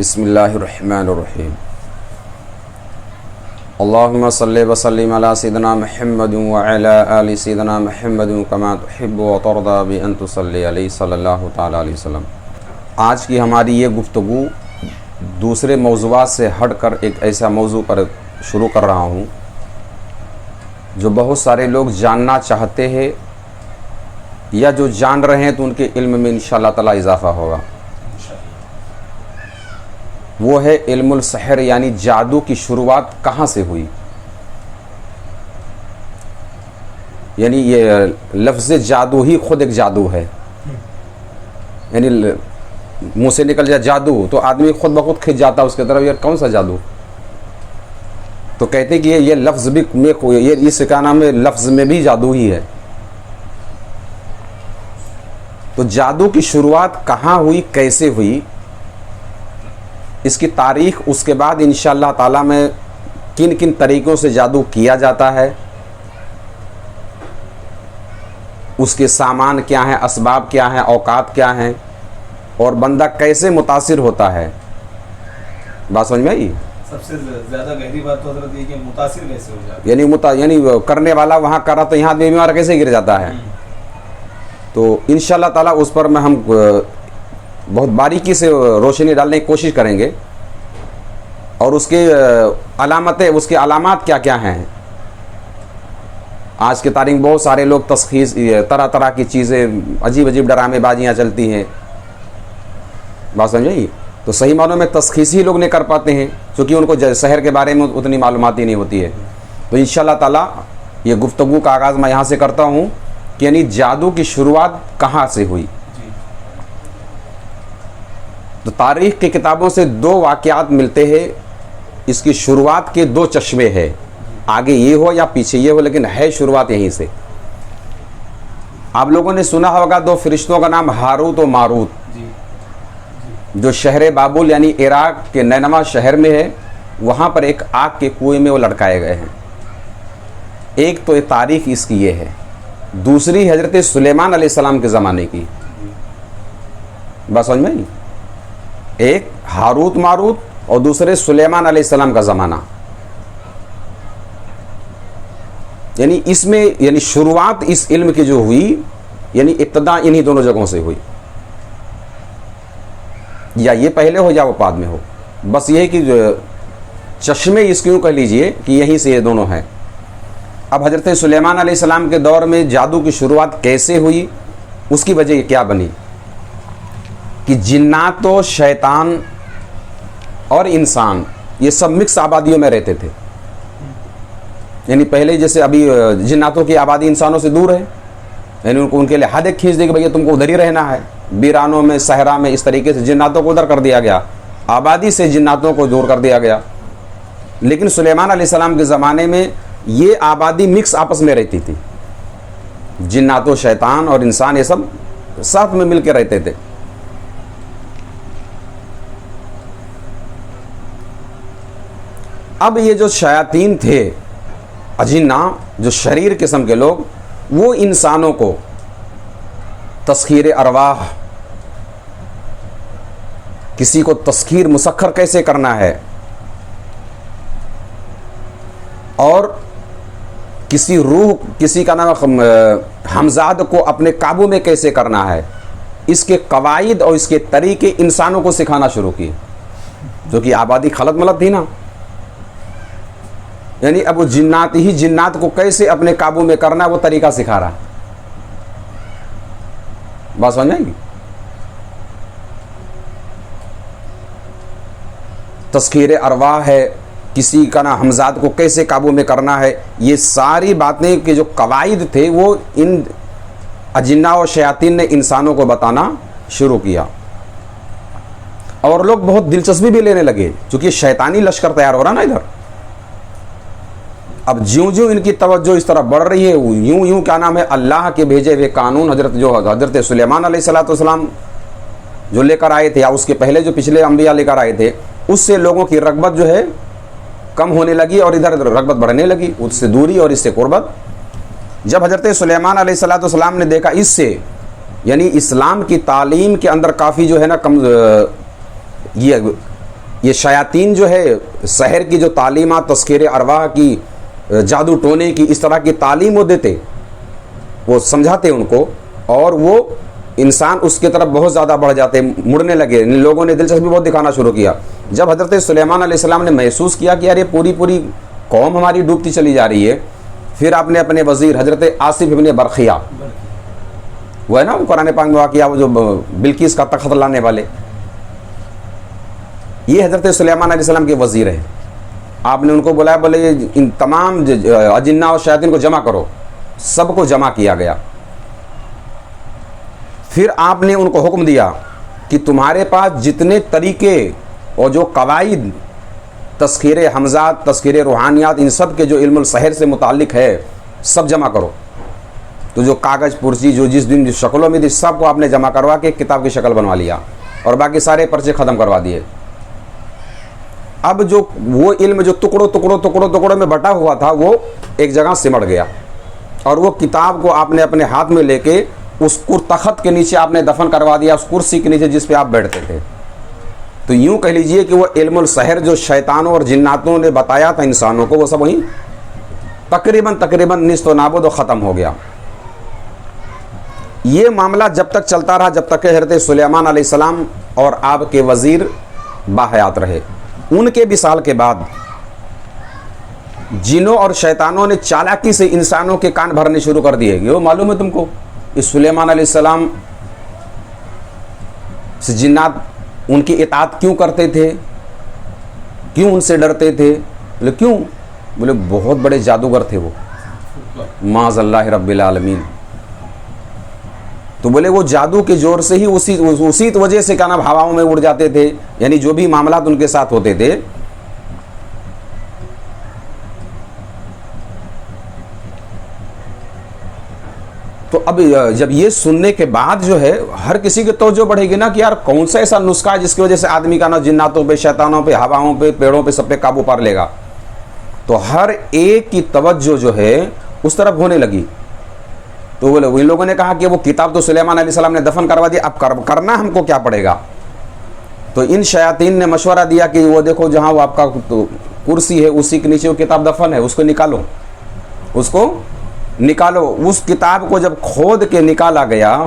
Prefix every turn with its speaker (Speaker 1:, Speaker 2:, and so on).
Speaker 1: بسم اللہ الرحمن الرحیم اللہم صلی وسلم علی سیدنا محمد وعلی آل سیدنا محمد کما تحب وترضی بان تصلی علیہ صلی اللہ تعالی علیہ وسلم۔ آج کی ہماری یہ گفتگو دوسرے موضوعات سے ہٹ کر ایک ایسا موضوع پر شروع کر رہا ہوں جو بہت سارے لوگ جاننا چاہتے ہیں یا جو جان رہے ہیں تو ان کے علم میں انشاءاللہ تعالی اضافہ ہوگا۔ وہ ہے علم السحر، یعنی جادو کی شروعات کہاں سے ہوئی۔ یعنی یہ لفظ جادو ہی خود ایک جادو ہے، یعنی منہ سے نکل جائے جادو تو آدمی خود بخود کھنچ جاتا ہے اس کی طرف، یہ کون سا جادو؟ تو کہتے کہ یہ لفظ بھی یہ اس کا نام ہے، لفظ میں بھی جادو ہی ہے۔ تو جادو کی شروعات کہاں ہوئی، کیسے ہوئی، اس کی تاریخ، اس کے بعد انشاءاللہ تعالی میں کن کن طریقوں سے جادو کیا جاتا ہے، اس کے سامان کیا ہیں، اسباب کیا ہیں، اوقات کیا ہیں، اور بندہ کیسے متاثر ہوتا ہے۔ بات سمجھ میں آئی؟
Speaker 2: سب سے زیادہ گہری بات تو حضرت یہ کہ متاثر کیسے ہو جاتا ہے،
Speaker 1: یعنی کرنے والا وہاں کرا تو یہاں بیمار کیسے گر جاتا ہے۔ تو انشاءاللہ تعالی اس پر میں ہم بہت باریکی سے روشنی ڈالنے کی کوشش کریں گے، اور اس کے علامتیں، اس کے علامات کیا کیا ہیں۔ آج کے تاریخ میں بہت سارے لوگ تشخیص، طرح طرح کی چیزیں، عجیب عجیب ڈرامے بازیاں چلتی ہیں۔ بات سمجھیں؟ تو صحیح معنوں میں تشخیص ہی لوگ نہیں کر پاتے ہیں، چونکہ ان کو سحر کے بارے میں اتنی معلومات ہی نہیں ہوتی ہے۔ تو انشاءاللہ تعالی یہ گفتگو کا آغاز میں یہاں سے کرتا ہوں کہ یعنی جادو کی شروعات کہاں سے ہوئی۔ تو تاریخ کی کتابوں سے دو واقعات ملتے ہیں، اس کی شروعات کے دو چشمے ہیں، آگے یہ ہو یا پیچھے یہ ہو، لیکن ہے شروعات یہیں سے۔ آپ لوگوں نے سنا ہوگا دو فرشتوں کا نام ہاروت و ماروت، جو شہر بابل یعنی عراق کے نینوا شہر میں ہے، وہاں پر ایک آگ کے کنویں میں وہ لٹکائے گئے ہیں۔ ایک تو یہ تاریخ اس کی یہ ہے، دوسری حضرت سلیمان علیہ السلام کے زمانے کی۔ بس سمجھ میں؟ ایک ہاروت ماروت اور دوسرے سلیمان علیہ السلام کا زمانہ۔ یعنی اس میں یعنی شروعات اس علم کی جو ہوئی، یعنی ابتدا انہی دونوں جگہوں سے ہوئی، یا یہ پہلے ہو یا وہ بعد میں ہو، بس یہ ہے کہ جو چشمے اس کیوں کہہ لیجئے کہ یہیں سے یہ دونوں ہیں۔ اب حضرت سلیمان علیہ السلام کے دور میں جادو کی شروعات کیسے ہوئی، اس کی وجہ کیا بنی کہ جنات و شیطان اور انسان یہ سب مکس آبادیوں میں رہتے تھے۔ یعنی پہلے جیسے ابھی جناتوں کی آبادی انسانوں سے دور ہے، یعنی ان کے لیے حد ایک کھینچ دے کہ بھئی تم کو ادھر ہی رہنا ہے، بیرانوں میں، صحرا میں، اس طریقے سے جناتوں کو ادھر کر دیا گیا، آبادی سے جناتوں کو دور کر دیا گیا۔ لیکن سلیمان علیہ السلام کے زمانے میں یہ آبادی مکس آپس میں رہتی تھی، جنات و شیطان اور انسان یہ سب ساتھ میں مل کے رہتے تھے۔ اب یہ جو شیاطین تھے، اجنہ، جو شریر قسم کے لوگ، وہ انسانوں کو تسخیر ارواح، کسی کو تسخیر مسخر کیسے کرنا ہے، اور کسی روح، کسی کا نام ہمزاد کو اپنے قابو میں کیسے کرنا ہے، اس کے قواعد اور اس کے طریقے انسانوں کو سکھانا شروع کیے، جو کہ آبادی خلط ملط تھی نا۔ یعنی اب وہ جنات ہی جنات کو کیسے اپنے قابو میں کرنا ہے وہ طریقہ سکھا رہا۔ بات سمجھ آئے گی؟ تسخیر ارواح ہے، کسی کا نا ہمزاد کو کیسے قابو میں کرنا ہے، یہ ساری باتیں کے جو قواعد تھے وہ ان اجنہ اور شیاطین نے انسانوں کو بتانا شروع کیا، اور لوگ بہت دلچسپی بھی لینے لگے، چونکہ شیطانی لشکر تیار ہو رہا نا ادھر۔ اب جیوں جیوں ان کی توجہ اس طرح بڑھ رہی ہے، یوں یوں کیا نام ہے، اللہ کے بھیجے ہوئے قانون حضرت سلیمان علیہ السلام جو لے کر آئے تھے، یا اس کے پہلے جو پچھلے انبیاء لے کر آئے تھے، اس سے لوگوں کی رغبت جو ہے کم ہونے لگی، اور ادھر رغبت بڑھنے لگی، اس سے دوری اور اس سے قربت۔ جب حضرت سلیمان علیہ السلام نے دیکھا اس سے، یعنی اسلام کی تعلیم کے اندر کافی جو ہے نا یہ یہ شیاطین جو ہے سحر کی جو تعلیمات، تذکیر ارواح کی، جادو ٹونے کی، اس طرح کی تعلیم وہ دیتے، وہ سمجھاتے ان کو، اور وہ انسان اس کی طرف بہت زیادہ بڑھ جاتے، مڑنے لگے، ان لوگوں نے دلچسپی بہت دکھانا شروع کیا۔ جب حضرت سلیمان علیہ السلام نے محسوس کیا کہ یار یہ پوری قوم ہماری ڈوبتی چلی جا رہی ہے، پھر آپ نے اپنے وزیر حضرت آصف ابن برخیہ، وہ ہے نا قرآن پاک میں واقعہ، وہ جو بلقیس کا تخت لانے والے، یہ حضرت سلیمان علیہ السلام کے وزیر ہیں۔ آپ نے ان کو بلایا، بولے ان تمام اجنہ اور شیاطین کو جمع کرو، سب کو جمع کیا گیا۔ پھر آپ نے ان کو حکم دیا کہ تمہارے پاس جتنے طریقے اور جو قواعد تذکیر حمزات، تذکیر روحانیات، ان سب کے جو علم السحر سے متعلق ہے سب جمع کرو۔ تو جو کاغذ پرچی جو جس دن جس شکلوں میں تھی سب کو آپ نے جمع کروا کے کتاب کی شکل بنوا لیا، اور باقی سارے پرچے ختم کروا دیے۔ اب جو وہ علم جو ٹکڑوں میں بٹا ہوا تھا وہ ایک جگہ سمٹ گیا، اور وہ کتاب کو آپ نے اپنے ہاتھ میں لے کے اس تخت کے نیچے آپ نے دفن کروا دیا، اس کرسی کے نیچے جس پہ آپ بیٹھتے تھے۔ تو یوں کہہ لیجئے کہ وہ علم السحر جو شیطانوں اور جناتوں نے بتایا تھا انسانوں کو، وہ سب وہیں تقریباً نیست و نابود و ختم ہو گیا۔ یہ معاملہ جب تک چلتا رہا جب تک کہ حضرت سلیمان علیہ السلام اور آپ کے وزیر باحیات رہے۔ ان کے وصال کے بعد جنوں اور شیطانوں نے چالاکی سے انسانوں کے کان بھرنے شروع کر دیے۔ یہ معلوم ہے تم کو اس سلیمان علیہ السلام سے جنات ان کی اطاعت کیوں کرتے تھے، کیوں ان سے ڈرتے تھے؟ بولے کیوں؟ بولے بہت بڑے جادوگر تھے وہ، معاذ اللہ رب العالمین۔ تو بولے وہ جادو کے زور سے ہی اسی وجہ سے کیا نام ہواؤں میں اڑ جاتے تھے، یعنی جو بھی معاملات ان کے ساتھ ہوتے تھے۔ تو اب جب یہ سننے کے بعد جو ہے ہر کسی کی توجہ بڑھے گی نا کہ یار کون سا ایسا نسخہ ہے جس کی وجہ سے آدمی کا نا جناتوں پہ، شیطانوں پہ، ہواؤں پہ، پیڑوں پہ، سب پہ قابو پا لے گا۔ تو ہر ایک کی توجہ جو ہے اس طرف ہونے لگی۔ تو بولے ان لوگوں نے کہا کہ وہ کتاب تو سلیمان علیہ السلام نے دفن کروا دی، اب کرنا ہم کو کیا پڑے گا؟ تو ان شیاطین نے مشورہ دیا کہ وہ دیکھو جہاں وہ آپ کا کرسی ہے اسی کے نیچے وہ کتاب دفن ہے، اس کو نکالو، اس کو نکالو۔ اس کتاب کو جب کھود کے نکالا گیا